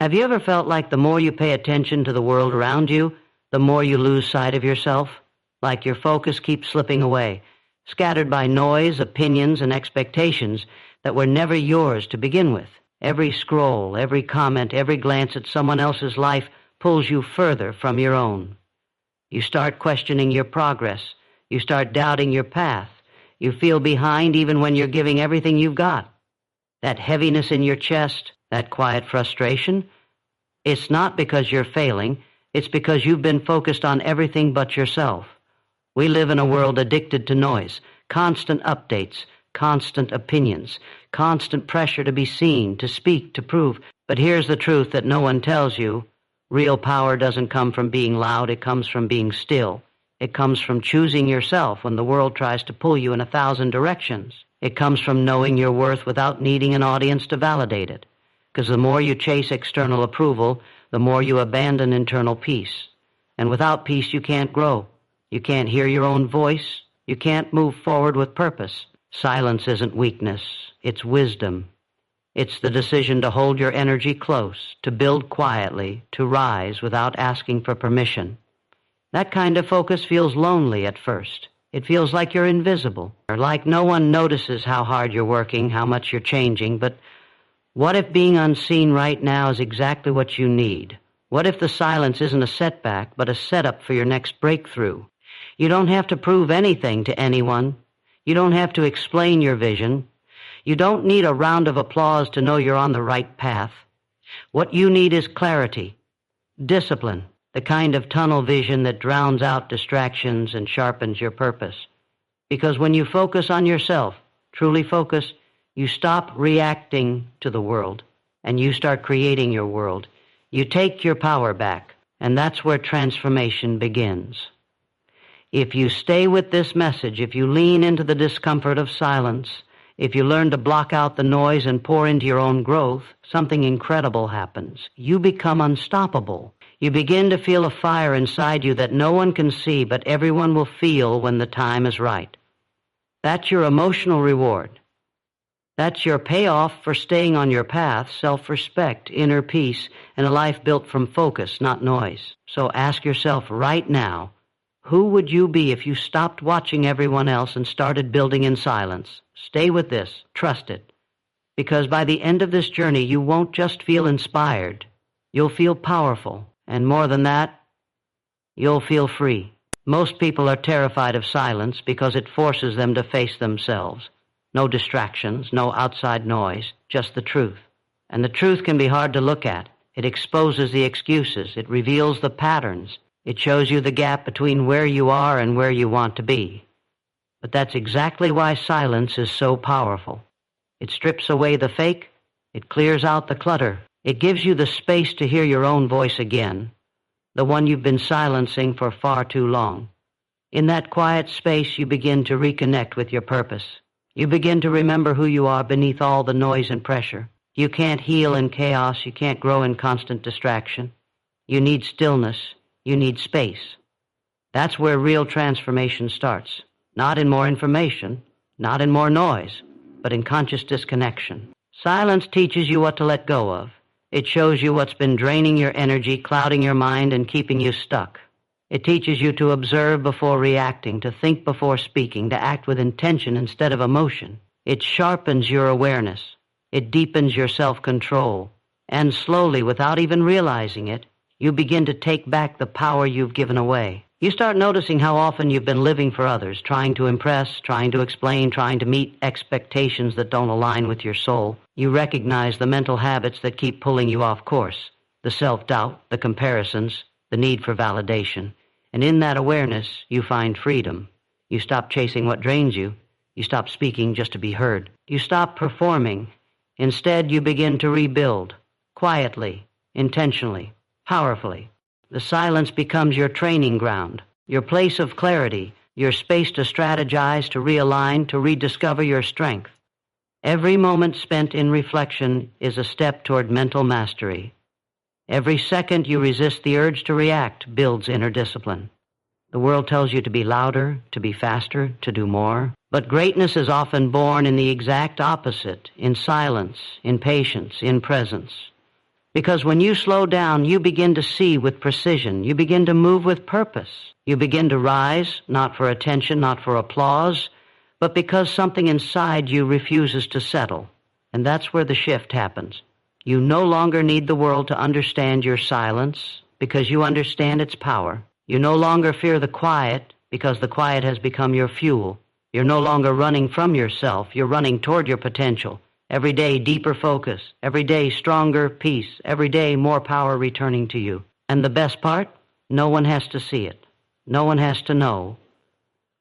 Have you ever felt like the more you pay attention to the world around you, the more you lose sight of yourself? Like your focus keeps slipping away, scattered by noise, opinions, and expectations that were never yours to begin with. Every scroll, every comment, every glance at someone else's life pulls you further from your own. You start questioning your progress. You start doubting your path. You feel behind even when you're giving everything you've got. That heaviness in your chest, that quiet frustration, it's not because you're failing. It's because you've been focused on everything but yourself. We live in a world addicted to noise, constant updates, constant opinions, constant pressure to be seen, to speak, to prove. But here's the truth that no one tells you. Real power doesn't come from being loud, it comes from being still. It comes from choosing yourself when the world tries to pull you in 1,000 directions. It comes from knowing your worth without needing an audience to validate it. Because the more you chase external approval, the more you abandon internal peace. And without peace, you can't grow. You can't hear your own voice. You can't move forward with purpose. Silence isn't weakness. It's wisdom. It's the decision to hold your energy close, to build quietly, to rise without asking for permission. That kind of focus feels lonely at first. It feels like you're invisible, or like no one notices how hard you're working, how much you're changing. But what if being unseen right now is exactly what you need? What if the silence isn't a setback, but a setup for your next breakthrough? You don't have to prove anything to anyone. You don't have to explain your vision. You don't need a round of applause to know you're on the right path. What you need is clarity, discipline, the kind of tunnel vision that drowns out distractions and sharpens your purpose. Because when you focus on yourself, truly focus, you stop reacting to the world and you start creating your world. You take your power back, and that's where transformation begins. If you stay with this message, if you lean into the discomfort of silence, if you learn to block out the noise and pour into your own growth, something incredible happens. You become unstoppable. You begin to feel a fire inside you that no one can see, but everyone will feel when the time is right. That's your emotional reward. That's your payoff for staying on your path, self-respect, inner peace, and a life built from focus, not noise. So ask yourself right now, who would you be if you stopped watching everyone else and started building in silence? Stay with this. Trust it. Because by the end of this journey, you won't just feel inspired. You'll feel powerful. And more than that, you'll feel free. Most people are terrified of silence because it forces them to face themselves. No distractions, no outside noise, just the truth. And the truth can be hard to look at. It exposes the excuses. It reveals the patterns. It shows you the gap between where you are and where you want to be. But that's exactly why silence is so powerful. It strips away the fake. It clears out the clutter. It gives you the space to hear your own voice again, the one you've been silencing for far too long. In that quiet space, you begin to reconnect with your purpose. You begin to remember who you are beneath all the noise and pressure. You can't heal in chaos. You can't grow in constant distraction. You need stillness. You need space. That's where real transformation starts. Not in more information, not in more noise, but in conscious disconnection. Silence teaches you what to let go of. It shows you what's been draining your energy, clouding your mind, and keeping you stuck. It teaches you to observe before reacting, to think before speaking, to act with intention instead of emotion. It sharpens your awareness. It deepens your self-control. And slowly, without even realizing it, you begin to take back the power you've given away. You start noticing how often you've been living for others, trying to impress, trying to explain, trying to meet expectations that don't align with your soul. You recognize the mental habits that keep pulling you off course, the self-doubt, the comparisons, the need for validation. And in that awareness, you find freedom. You stop chasing what drains you. You stop speaking just to be heard. You stop performing. Instead, you begin to rebuild, quietly, intentionally, powerfully. The silence becomes your training ground, your place of clarity, your space to strategize, to realign, to rediscover your strength. Every moment spent in reflection is a step toward mental mastery. Every second you resist the urge to react builds inner discipline. The world tells you to be louder, to be faster, to do more. But greatness is often born in the exact opposite, in silence, in patience, in presence. Because when you slow down, you begin to see with precision. You begin to move with purpose. You begin to rise, not for attention, not for applause, but because something inside you refuses to settle. And that's where the shift happens. You no longer need the world to understand your silence because you understand its power. You no longer fear the quiet because the quiet has become your fuel. You're no longer running from yourself. You're running toward your potential. Every day, deeper focus. Every day, stronger peace. Every day, more power returning to you. And the best part? No one has to see it. No one has to know.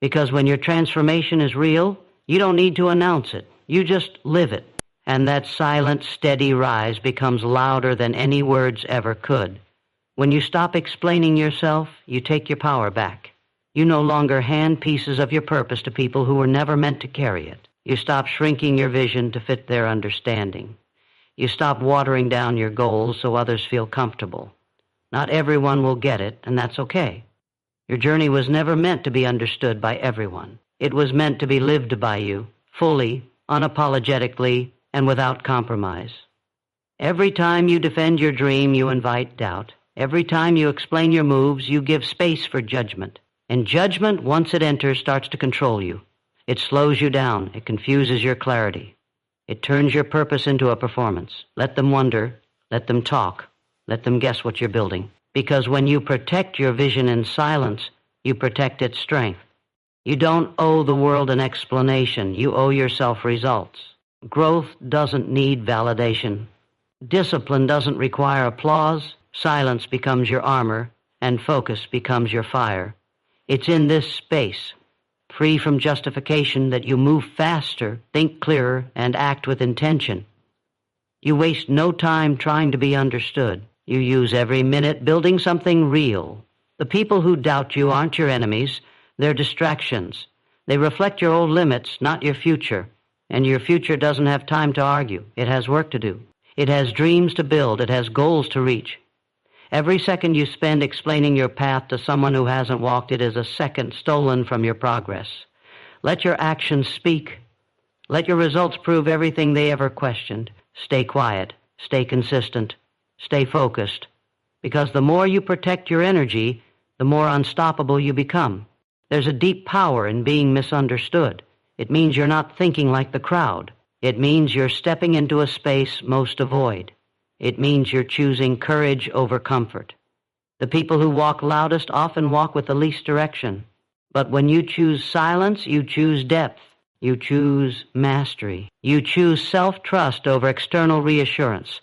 Because when your transformation is real, you don't need to announce it. You just live it. And that silent, steady rise becomes louder than any words ever could. When you stop explaining yourself, you take your power back. You no longer hand pieces of your purpose to people who were never meant to carry it. You stop shrinking your vision to fit their understanding. You stop watering down your goals so others feel comfortable. Not everyone will get it, and that's okay. Your journey was never meant to be understood by everyone. It was meant to be lived by you, fully, unapologetically, and without compromise. Every time you defend your dream, you invite doubt. Every time you explain your moves, you give space for judgment. And judgment, once it enters, starts to control you. It slows you down. It confuses your clarity. It turns your purpose into a performance. Let them wonder. Let them talk. Let them guess what you're building. Because when you protect your vision in silence, you protect its strength. You don't owe the world an explanation. You owe yourself results. Growth doesn't need validation. Discipline doesn't require applause. Silence becomes your armor, and focus becomes your fire. It's in this space, free from justification, that you move faster, think clearer, and act with intention. You waste no time trying to be understood. You use every minute building something real. The people who doubt you aren't your enemies. They're distractions. They reflect your old limits, not your future. And your future doesn't have time to argue. It has work to do. It has dreams to build. It has goals to reach. Every second you spend explaining your path to someone who hasn't walked it is a second stolen from your progress. Let your actions speak. Let your results prove everything they ever questioned. Stay quiet. Stay consistent. Stay focused. Because the more you protect your energy, the more unstoppable you become. There's a deep power in being misunderstood. It means you're not thinking like the crowd. It means you're stepping into a space most avoid. It means you're choosing courage over comfort. The people who walk loudest often walk with the least direction. But when you choose silence, you choose depth. You choose mastery. You choose self-trust over external reassurance.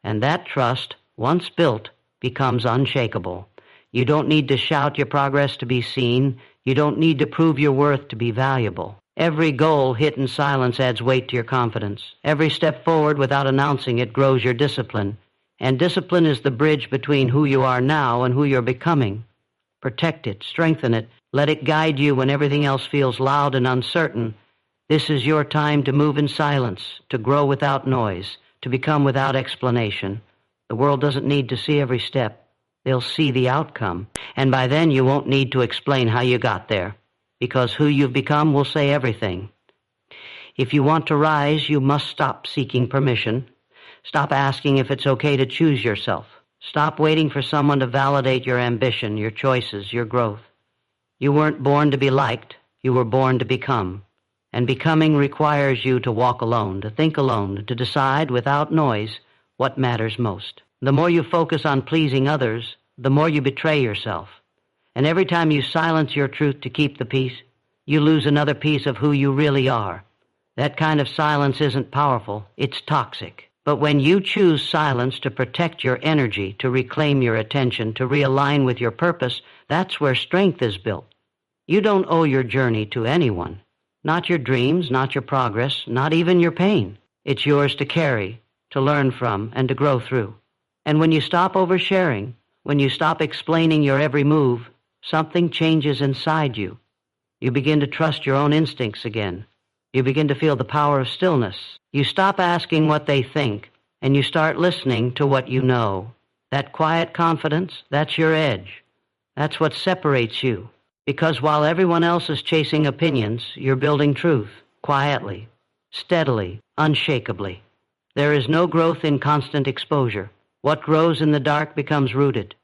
And that trust, once built, becomes unshakable. You don't need to shout your progress to be seen. You don't need to prove your worth to be valuable. Every goal hit in silence adds weight to your confidence. Every step forward without announcing it grows your discipline. And discipline is the bridge between who you are now and who you're becoming. Protect it, strengthen it, let it guide you when everything else feels loud and uncertain. This is your time to move in silence, to grow without noise, to become without explanation. The world doesn't need to see every step. They'll see the outcome. And by then you won't need to explain how you got there. Because who you've become will say everything. If you want to rise, you must stop seeking permission. Stop asking if it's okay to choose yourself. Stop waiting for someone to validate your ambition, your choices, your growth. You weren't born to be liked. You were born to become. And becoming requires you to walk alone, to think alone, to decide without noise what matters most. The more you focus on pleasing others, the more you betray yourself. And every time you silence your truth to keep the peace, you lose another piece of who you really are. That kind of silence isn't powerful, it's toxic. But when you choose silence to protect your energy, to reclaim your attention, to realign with your purpose, that's where strength is built. You don't owe your journey to anyone. Not your dreams, not your progress, not even your pain. It's yours to carry, to learn from, and to grow through. And when you stop oversharing, when you stop explaining your every move, something changes inside you. You begin to trust your own instincts again. You begin to feel the power of stillness. You stop asking what they think, and you start listening to what you know. That quiet confidence, that's your edge. That's what separates you. Because while everyone else is chasing opinions, you're building truth, quietly, steadily, unshakably. There is no growth in constant exposure. What grows in the dark becomes rooted,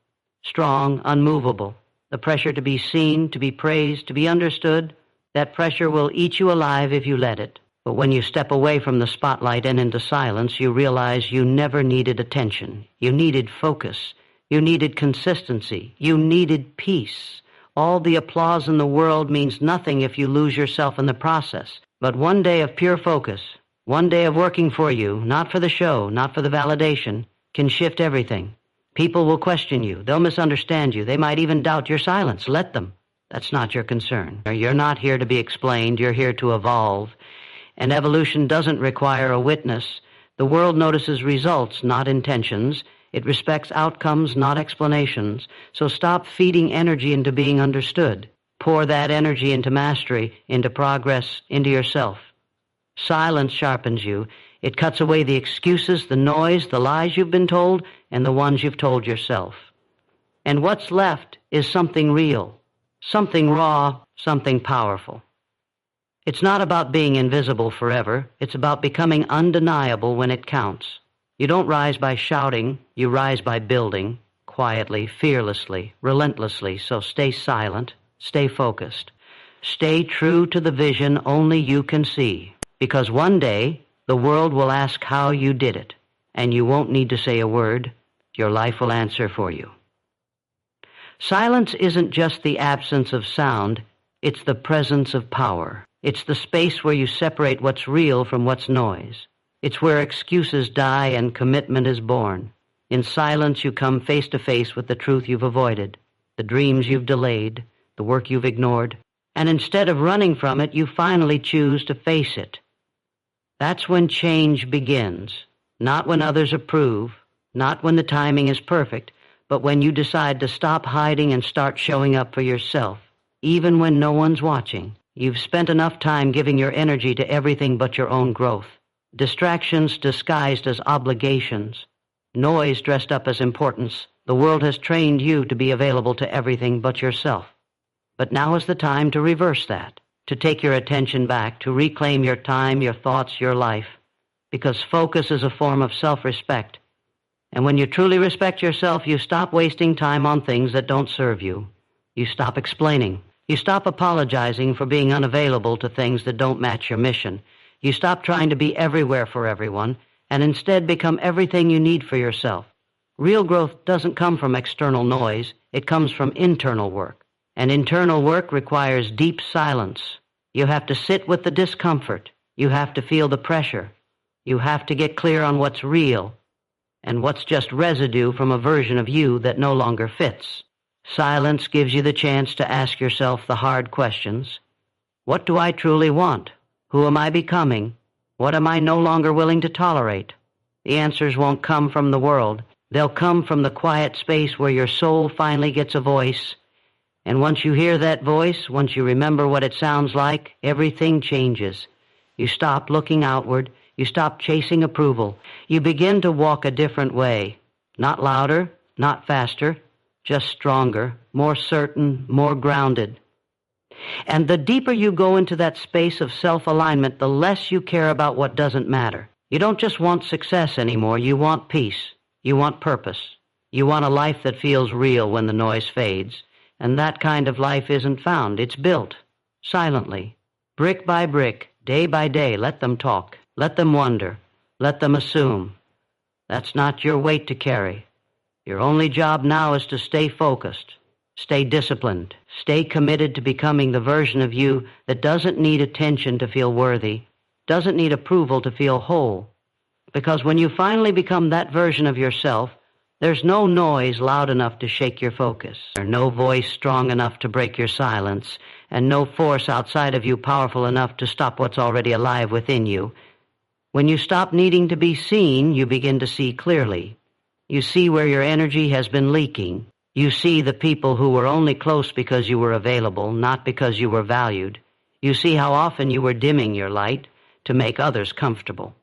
strong, unmovable. The pressure to be seen, to be praised, to be understood, that pressure will eat you alive if you let it. But when you step away from the spotlight and into silence, you realize you never needed attention. You needed focus. You needed consistency. You needed peace. All the applause in the world means nothing if you lose yourself in the process. But one day of pure focus, one day of working for you, not for the show, not for the validation, can shift everything. People will question you. They'll misunderstand you. They might even doubt your silence. Let them. That's not your concern. You're not here to be explained. You're here to evolve. And evolution doesn't require a witness. The world notices results, not intentions. It respects outcomes, not explanations. So stop feeding energy into being understood. Pour that energy into mastery, into progress, into yourself. Silence sharpens you. It cuts away the excuses, the noise, the lies you've been told, and the ones you've told yourself. And what's left is something real, something raw, something powerful. It's not about being invisible forever. It's about becoming undeniable when it counts. You don't rise by shouting. You rise by building, quietly, fearlessly, relentlessly. So stay silent, stay focused. Stay true to the vision only you can see. Because one day, the world will ask how you did it, and you won't need to say a word. Your life will answer for you. Silence isn't just the absence of sound, it's the presence of power. It's the space where you separate what's real from what's noise. It's where excuses die and commitment is born. In silence, you come face to face with the truth you've avoided, the dreams you've delayed, the work you've ignored. And instead of running from it, you finally choose to face it. That's when change begins, not when others approve, not when the timing is perfect, but when you decide to stop hiding and start showing up for yourself, even when no one's watching. You've spent enough time giving your energy to everything but your own growth. Distractions disguised as obligations. Noise dressed up as importance. The world has trained you to be available to everything but yourself. But now is the time to reverse that, to take your attention back, to reclaim your time, your thoughts, your life. Because focus is a form of self-respect. And when you truly respect yourself, you stop wasting time on things that don't serve you. You stop explaining. You stop apologizing for being unavailable to things that don't match your mission. You stop trying to be everywhere for everyone, and instead become everything you need for yourself. Real growth doesn't come from external noise. It comes from internal work. And internal work requires deep silence. You have to sit with the discomfort. You have to feel the pressure. You have to get clear on what's real and what's just residue from a version of you that no longer fits. Silence gives you the chance to ask yourself the hard questions. What do I truly want? Who am I becoming? What am I no longer willing to tolerate? The answers won't come from the world. They'll come from the quiet space where your soul finally gets a voice. And once you hear that voice, once you remember what it sounds like, everything changes. You stop looking outward. You stop chasing approval. You begin to walk a different way. Not louder, not faster, just stronger, more certain, more grounded. And the deeper you go into that space of self-alignment, the less you care about what doesn't matter. You don't just want success anymore. You want peace. You want purpose. You want a life that feels real when the noise fades. And that kind of life isn't found. It's built, silently, brick by brick, day by day. Let them talk. Let them wonder. Let them assume. That's not your weight to carry. Your only job now is to stay focused, stay disciplined, stay committed to becoming the version of you that doesn't need attention to feel worthy, doesn't need approval to feel whole. Because when you finally become that version of yourself, there's no noise loud enough to shake your focus, or no voice strong enough to break your silence, and no force outside of you powerful enough to stop what's already alive within you. When you stop needing to be seen, you begin to see clearly. You see where your energy has been leaking. You see the people who were only close because you were available, not because you were valued. You see how often you were dimming your light to make others comfortable.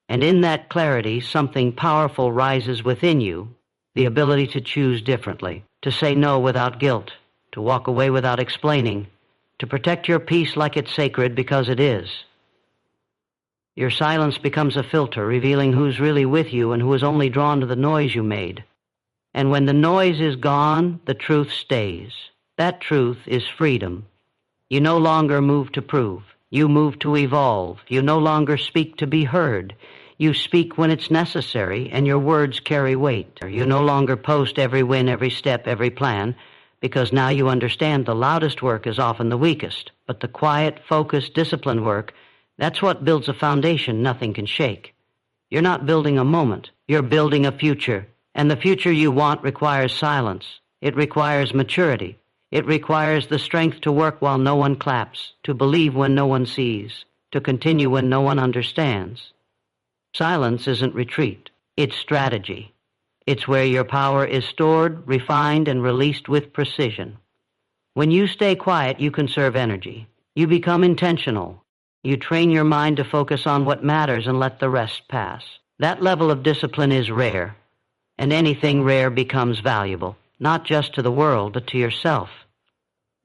And in that clarity, something powerful rises within you, the ability to choose differently, to say no without guilt, to walk away without explaining, to protect your peace like it's sacred because it is. Your silence becomes a filter, revealing who's really with you and who is only drawn to the noise you made. And when the noise is gone, the truth stays. That truth is freedom. You no longer move to prove. You move to evolve. You no longer speak to be heard. You speak when it's necessary, and your words carry weight. You no longer post every win, every step, every plan, because now you understand the loudest work is often the weakest. But the quiet, focused, disciplined work, that's what builds a foundation nothing can shake. You're not building a moment. You're building a future. And the future you want requires silence. It requires maturity. It requires the strength to work while no one claps, to believe when no one sees, to continue when no one understands. Silence isn't retreat. It's strategy. It's where your power is stored, refined, and released with precision. When you stay quiet, you conserve energy. You become intentional. You train your mind to focus on what matters and let the rest pass. That level of discipline is rare, and anything rare becomes valuable, not just to the world, but to yourself.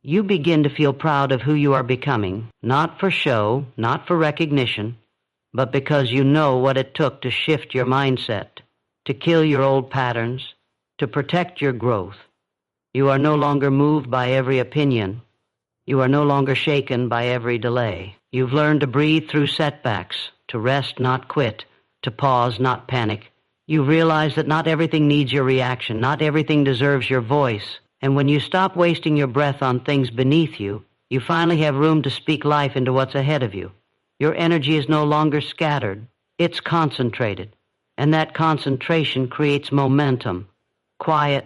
You begin to feel proud of who you are becoming, not for show, not for recognition, but because you know what it took to shift your mindset, to kill your old patterns, to protect your growth. You are no longer moved by every opinion. You are no longer shaken by every delay. You've learned to breathe through setbacks, to rest, not quit, to pause, not panic. You realize that not everything needs your reaction, not everything deserves your voice. And when you stop wasting your breath on things beneath you, you finally have room to speak life into what's ahead of you. Your energy is no longer scattered. It's concentrated. And that concentration creates momentum. Quiet,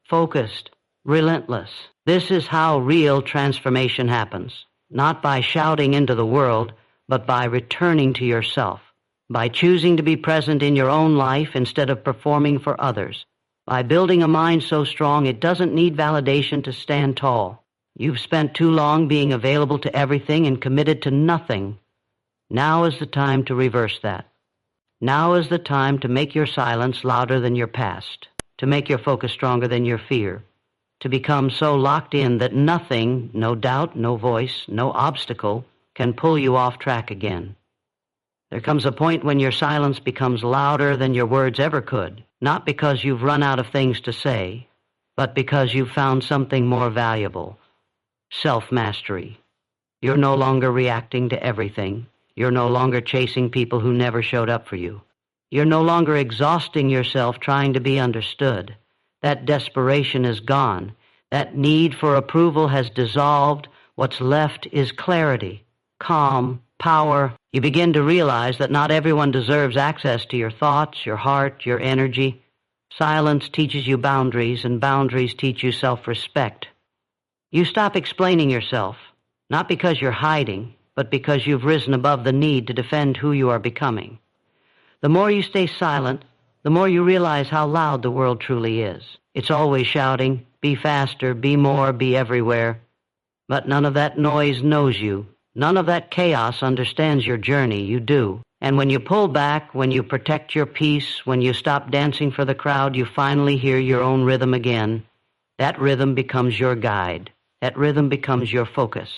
focused, relentless. This is how real transformation happens. Not by shouting into the world, but by returning to yourself. By choosing to be present in your own life instead of performing for others. By building a mind so strong it doesn't need validation to stand tall. You've spent too long being available to everything and committed to nothing. Now is the time to reverse that. Now is the time to make your silence louder than your past, to make your focus stronger than your fear, to become so locked in that nothing, no doubt, no voice, no obstacle, can pull you off track again. There comes a point when your silence becomes louder than your words ever could, not because you've run out of things to say, but because you've found something more valuable: self-mastery. You're no longer reacting to everything. You're no longer chasing people who never showed up for you. You're no longer exhausting yourself trying to be understood. That desperation is gone. That need for approval has dissolved. What's left is clarity, calm, power. You begin to realize that not everyone deserves access to your thoughts, your heart, your energy. Silence teaches you boundaries, and boundaries teach you self-respect. You stop explaining yourself, not because you're hiding, but because you've risen above the need to defend who you are becoming. The more you stay silent, the more you realize how loud the world truly is. It's always shouting, be faster, be more, be everywhere. But none of that noise knows you. None of that chaos understands your journey. You do. And when you pull back, when you protect your peace, when you stop dancing for the crowd, you finally hear your own rhythm again. That rhythm becomes your guide. That rhythm becomes your focus.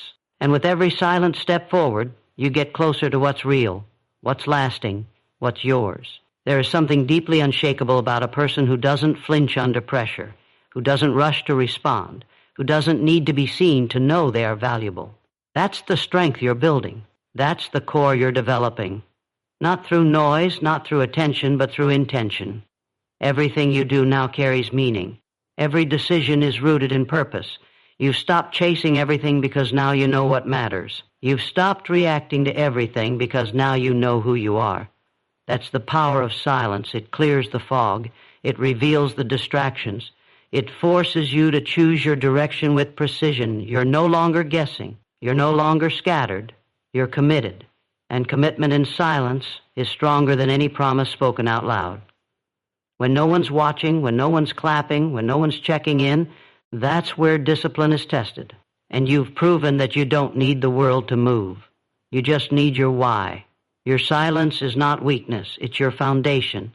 And with every silent step forward, you get closer to what's real, what's lasting, what's yours. There is something deeply unshakable about a person who doesn't flinch under pressure, who doesn't rush to respond, who doesn't need to be seen to know they are valuable. That's the strength you're building. That's the core you're developing. Not through noise, not through attention, but through intention. Everything you do now carries meaning. Every decision is rooted in purpose. You've stopped chasing everything because now you know what matters. You've stopped reacting to everything because now you know who you are. That's the power of silence. It clears the fog. It reveals the distractions. It forces you to choose your direction with precision. You're no longer guessing. You're no longer scattered. You're committed. And commitment in silence is stronger than any promise spoken out loud. When no one's watching, when no one's clapping, when no one's checking in, that's where discipline is tested. And you've proven that you don't need the world to move. You just need your why. Your silence is not weakness. It's your foundation.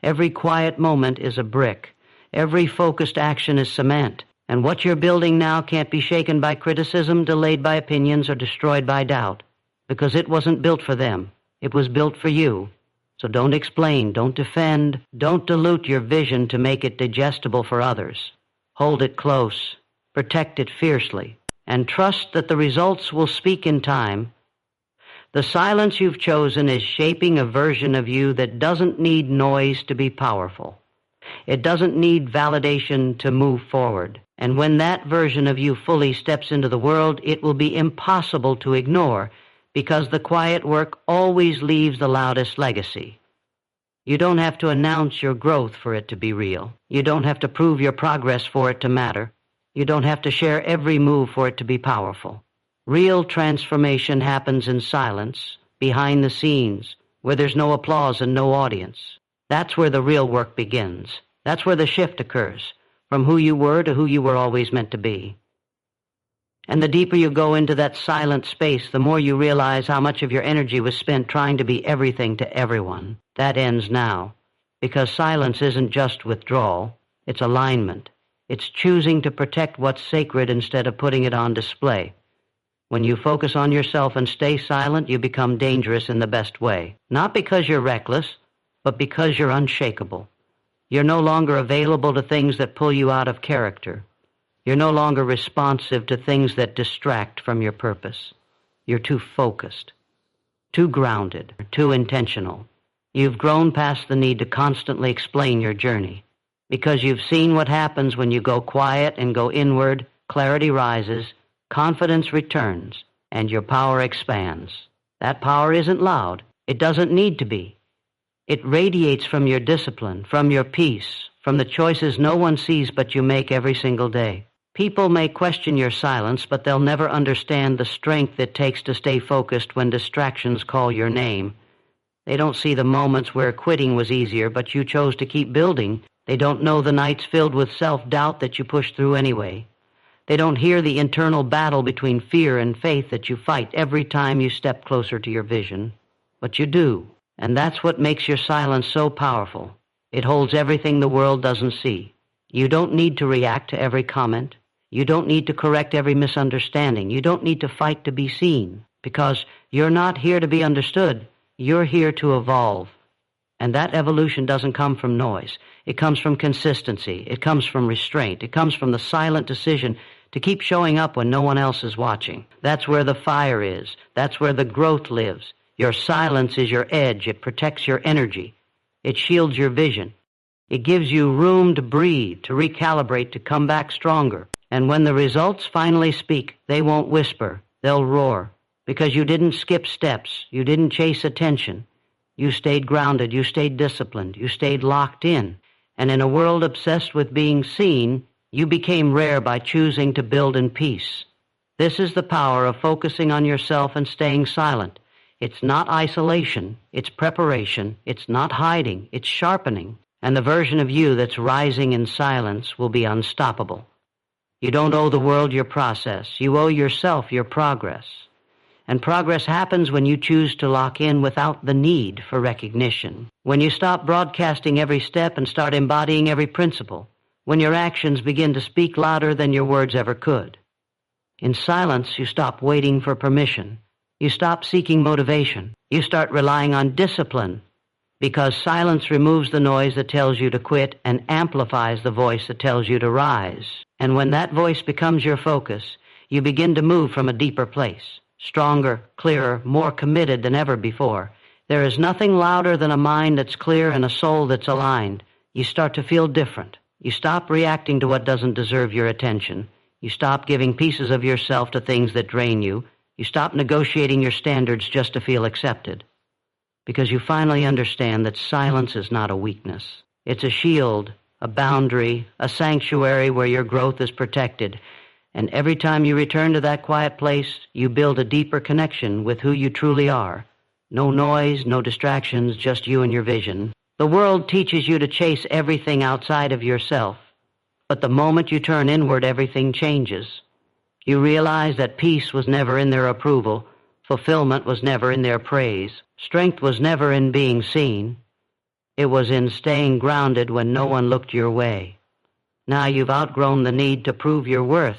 Every quiet moment is a brick. Every focused action is cement. And what you're building now can't be shaken by criticism, delayed by opinions, or destroyed by doubt. Because it wasn't built for them. It was built for you. So don't explain, don't defend, don't dilute your vision to make it digestible for others. Hold it close, protect it fiercely, and trust that the results will speak in time. The silence you've chosen is shaping a version of you that doesn't need noise to be powerful. It doesn't need validation to move forward. And when that version of you fully steps into the world, it will be impossible to ignore, because the quiet work always leaves the loudest legacy. You don't have to announce your growth for it to be real. You don't have to prove your progress for it to matter. You don't have to share every move for it to be powerful. Real transformation happens in silence, behind the scenes, where there's no applause and no audience. That's where the real work begins. That's where the shift occurs, from who you were to who you were always meant to be. And the deeper you go into that silent space, the more you realize how much of your energy was spent trying to be everything to everyone. That ends now, because silence isn't just withdrawal, it's alignment. It's choosing to protect what's sacred instead of putting it on display. When you focus on yourself and stay silent, you become dangerous in the best way. Not because you're reckless, but because you're unshakable. You're no longer available to things that pull you out of character. You're no longer responsive to things that distract from your purpose. You're too focused, too grounded, too intentional. You've grown past the need to constantly explain your journey. Because you've seen what happens when you go quiet and go inward, clarity rises, confidence returns, and your power expands. That power isn't loud. It doesn't need to be. It radiates from your discipline, from your peace, from the choices no one sees but you make every single day. People may question your silence, but they'll never understand the strength it takes to stay focused when distractions call your name. They don't see the moments where quitting was easier, but you chose to keep building. They don't know the nights filled with self-doubt that you pushed through anyway. They don't hear the internal battle between fear and faith that you fight every time you step closer to your vision. But you do, and that's what makes your silence so powerful. It holds everything the world doesn't see. You don't need to react to every comment. You don't need to correct every misunderstanding. You don't need to fight to be seen, because you're not here to be understood. You're here to evolve. And that evolution doesn't come from noise. It comes from consistency. It comes from restraint. It comes from the silent decision to keep showing up when no one else is watching. That's where the fire is. That's where the growth lives. Your silence is your edge. It protects your energy. It shields your vision. It gives you room to breathe, to recalibrate, to come back stronger. And when the results finally speak, they won't whisper. They'll roar. Because you didn't skip steps. You didn't chase attention. You stayed grounded. You stayed disciplined. You stayed locked in. And in a world obsessed with being seen, you became rare by choosing to build in peace. This is the power of focusing on yourself and staying silent. It's not isolation. It's preparation. It's not hiding. It's sharpening. And the version of you that's rising in silence will be unstoppable. You don't owe the world your process. You owe yourself your progress. And progress happens when you choose to lock in without the need for recognition. When you stop broadcasting every step and start embodying every principle. When your actions begin to speak louder than your words ever could. In silence, you stop waiting for permission. You stop seeking motivation. You start relying on discipline. Because silence removes the noise that tells you to quit and amplifies the voice that tells you to rise. And when that voice becomes your focus, you begin to move from a deeper place. Stronger, clearer, more committed than ever before. There is nothing louder than a mind that's clear and a soul that's aligned. You start to feel different. You stop reacting to what doesn't deserve your attention. You stop giving pieces of yourself to things that drain you. You stop negotiating your standards just to feel accepted. Because you finally understand that silence is not a weakness. It's a shield, a boundary, a sanctuary where your growth is protected. And every time you return to that quiet place, you build a deeper connection with who you truly are. No noise, no distractions, just you and your vision. The world teaches you to chase everything outside of yourself. But the moment you turn inward, everything changes. You realize that peace was never in their approval. Fulfillment was never in their praise. Strength was never in being seen. It was in staying grounded when no one looked your way. Now you've outgrown the need to prove your worth.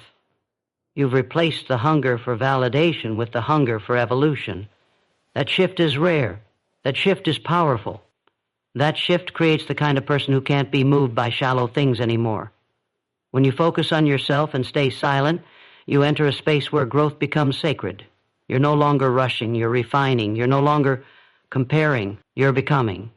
You've replaced the hunger for validation with the hunger for evolution. That shift is rare. That shift is powerful. That shift creates the kind of person who can't be moved by shallow things anymore. When you focus on yourself and stay silent, you enter a space where growth becomes sacred. You're no longer rushing, you're refining, you're no longer comparing, you're becoming.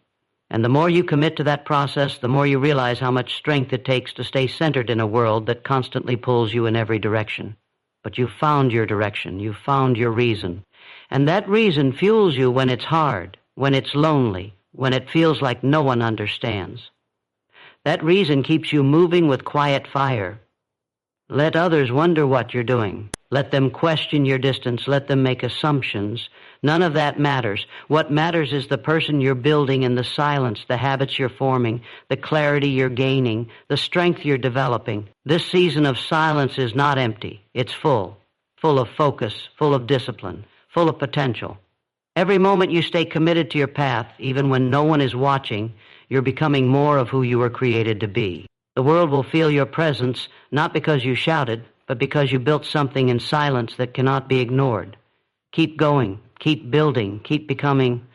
And the more you commit to that process, the more you realize how much strength it takes to stay centered in a world that constantly pulls you in every direction. But you've found your direction, you've found your reason. And that reason fuels you when it's hard, when it's lonely, when it feels like no one understands. That reason keeps you moving with quiet fire. Let others wonder what you're doing. Let them question your distance. Let them make assumptions. None of that matters. What matters is the person you're building in the silence, the habits you're forming, the clarity you're gaining, the strength you're developing. This season of silence is not empty. It's full of focus, full of discipline, full of potential. Every moment you stay committed to your path, even when no one is watching, you're becoming more of who you were created to be. The world will feel your presence, not because you shouted, but because you built something in silence that cannot be ignored. Keep going, keep building, keep becoming.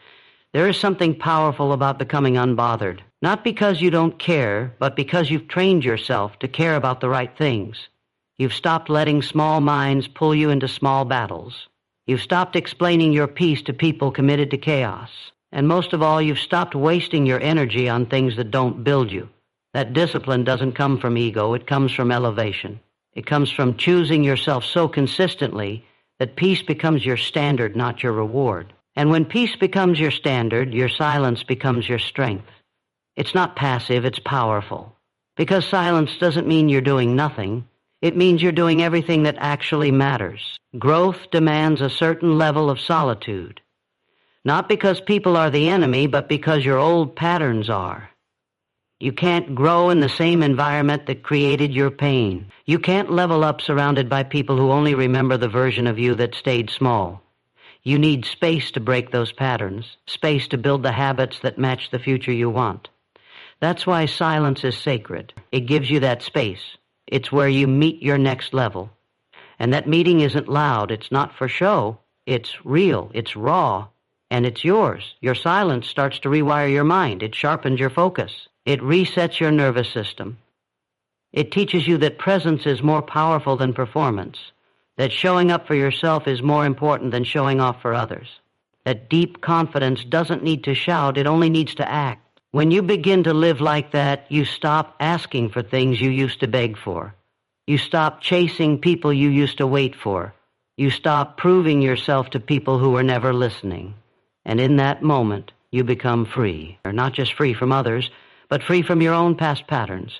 There is something powerful about becoming unbothered, not because you don't care, but because you've trained yourself to care about the right things. You've stopped letting small minds pull you into small battles. You've stopped explaining your peace to people committed to chaos. And most of all, you've stopped wasting your energy on things that don't build you. That discipline doesn't come from ego, it comes from elevation. It comes from choosing yourself so consistently that peace becomes your standard, not your reward. And when peace becomes your standard, your silence becomes your strength. It's not passive, it's powerful. Because silence doesn't mean you're doing nothing. It means you're doing everything that actually matters. Growth demands a certain level of solitude. Not because people are the enemy, but because your old patterns are. You can't grow in the same environment that created your pain. You can't level up surrounded by people who only remember the version of you that stayed small. You need space to break those patterns, space to build the habits that match the future you want. That's why silence is sacred. It gives you that space. It's where you meet your next level. And that meeting isn't loud. It's not for show. It's real. It's raw. And it's yours. Your silence starts to rewire your mind. It sharpens your focus. It resets your nervous system. It teaches you that presence is more powerful than performance, that showing up for yourself is more important than showing off for others, that deep confidence doesn't need to shout, it only needs to act. When you begin to live like that, you stop asking for things you used to beg for. You stop chasing people you used to wait for. You stop proving yourself to people who were never listening. And in that moment, you become free. Or not just free from others, but free from your own past patterns.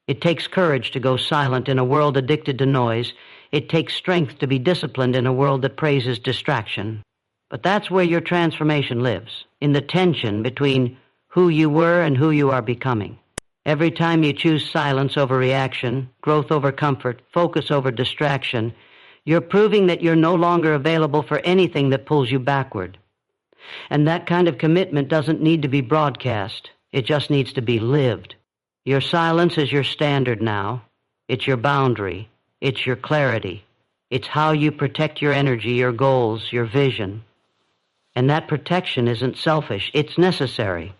It takes courage to go silent in a world addicted to noise. It takes strength to be disciplined in a world that praises distraction. But that's where your transformation lives, in the tension between who you were and who you are becoming. Every time you choose silence over reaction, growth over comfort, focus over distraction, you're proving that you're no longer available for anything that pulls you backward. And that kind of commitment doesn't need to be broadcast. It just needs to be lived. Your silence is your standard now. It's your boundary. It's your clarity. It's how you protect your energy, your goals, your vision. And that protection isn't selfish. It's necessary.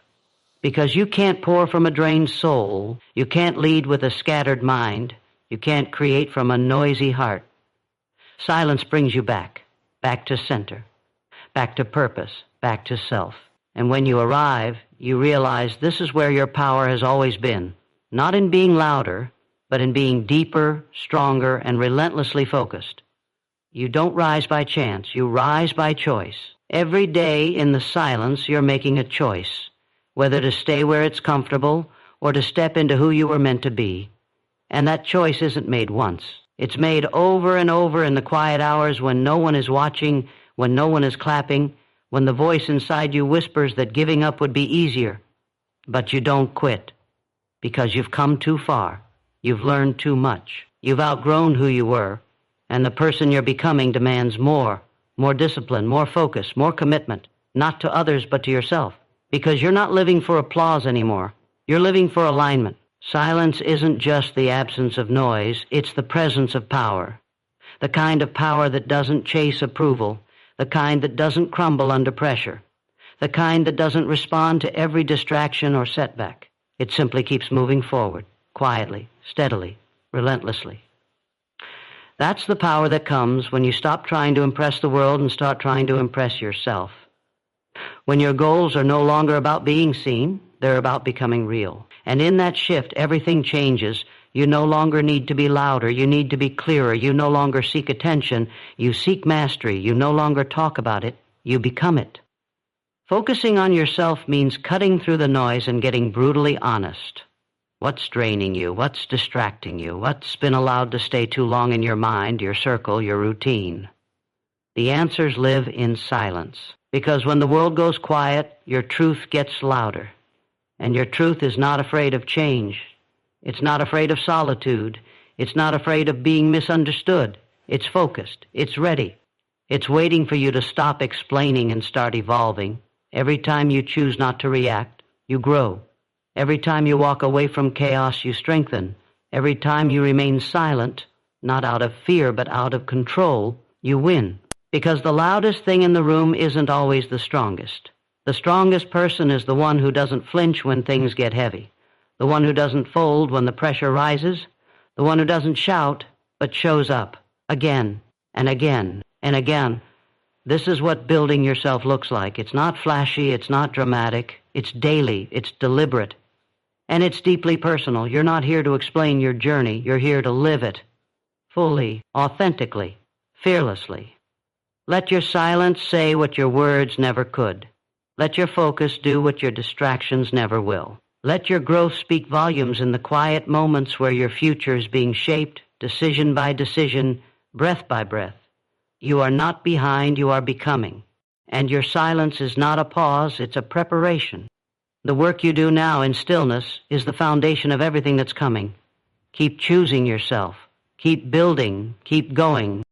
Because you can't pour from a drained soul. You can't lead with a scattered mind. You can't create from a noisy heart. Silence brings you back to center, back to purpose, back to self. And when you arrive, you realize this is where your power has always been. Not in being louder, but in being deeper, stronger, and relentlessly focused. You don't rise by chance. You rise by choice. Every day in the silence, you're making a choice, whether to stay where it's comfortable or to step into who you were meant to be. And that choice isn't made once. It's made over and over in the quiet hours when no one is watching, when no one is clapping, when the voice inside you whispers that giving up would be easier. But you don't quit, because you've come too far. You've learned too much. You've outgrown who you were, and the person you're becoming demands more discipline, more focus, more commitment, not to others but to yourself, because you're not living for applause anymore. You're living for alignment. Silence isn't just the absence of noise, it's the presence of power. The kind of power that doesn't chase approval, the kind that doesn't crumble under pressure, the kind that doesn't respond to every distraction or setback. It simply keeps moving forward, quietly, steadily, relentlessly. That's the power that comes when you stop trying to impress the world and start trying to impress yourself. When your goals are no longer about being seen, they're about becoming real. And in that shift, everything changes. You no longer need to be louder. You need to be clearer. You no longer seek attention. You seek mastery. You no longer talk about it. You become it. Focusing on yourself means cutting through the noise and getting brutally honest. What's draining you? What's distracting you? What's been allowed to stay too long in your mind, your circle, your routine? The answers live in silence. Because when the world goes quiet, your truth gets louder. And your truth is not afraid of change. It's not afraid of solitude. It's not afraid of being misunderstood. It's focused. It's ready. It's waiting for you to stop explaining and start evolving. Every time you choose not to react, you grow. Every time you walk away from chaos, you strengthen. Every time you remain silent, not out of fear but out of control, you win. Because the loudest thing in the room isn't always the strongest. The strongest person is the one who doesn't flinch when things get heavy, the one who doesn't fold when the pressure rises, the one who doesn't shout but shows up again and again and again. This is what building yourself looks like. It's not flashy, it's not dramatic, it's daily, it's deliberate, and it's deeply personal. You're not here to explain your journey, you're here to live it, fully, authentically, fearlessly. Let your silence say what your words never could. Let your focus do what your distractions never will. Let your growth speak volumes in the quiet moments where your future is being shaped, decision by decision, breath by breath. You are not behind, you are becoming. And your silence is not a pause, it's a preparation. The work you do now in stillness is the foundation of everything that's coming. Keep choosing yourself. Keep building. Keep going.